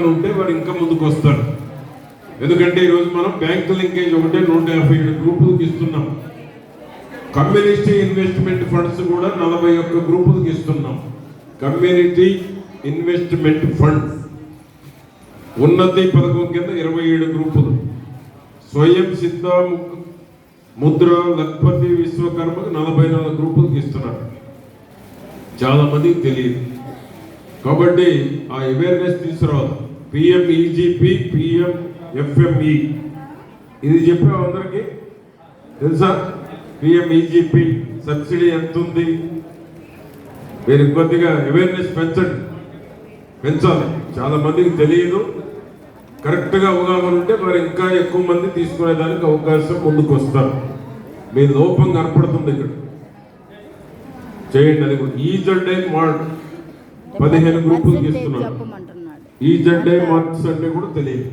ఉంటే వారు ఇంకా ముందుకు వస్తారు. ఎందుకంటే ఈరోజు మనం బ్యాంక్ లింకేజ్ ఒకటే 157 గ్రూపులకు ఇస్తున్నాం. కమ్యూనిటీ ఇన్వెస్ట్మెంట్ ఫండ్స్ కూడా 41 గ్రూపులకు ఇస్తున్నాం. కమ్యూనిటీ ఇన్వెస్ట్మెంట్ ఫండ్ ఉన్నతి పథకం కింద 27 గ్రూపులు, స్వయం సిద్ధ ముద్ర లక్పతి విశ్వకర్మకు 44 గ్రూపులకు ఇస్తున్నారు. చాలా మందికి తెలియదు కాబట్టి ఆ అవేర్నెస్ తీసుకురావాలి. పిఎంఈజీపీ, పిఎంఎఫ్ఎంఈ ఇది చెప్పాము అందరికీ తెలుసా? పిఎంఈజీపీ సబ్సిడీ ఎంత ఉంది? మీరు కొద్దిగా అవేర్నెస్ పెంచాలి. చాలా మందికి తెలియదు. కరెక్ట్గా అవగాహన ఉంటే మరి ఇంకా ఎక్కువ మంది తీసుకునేదానికి అవకాశం ముందుకు వస్తారు. మీ లోపం కనపడుతుంది ఇక్కడ, చేయండి. అది కూడా ఈజెడ్ఐ మార్ట్ 15 గ్రూపులు ఇస్తున్నారు. ఈజెడ్ఐ మార్ట్స్ అంటే కూడా తెలియదు.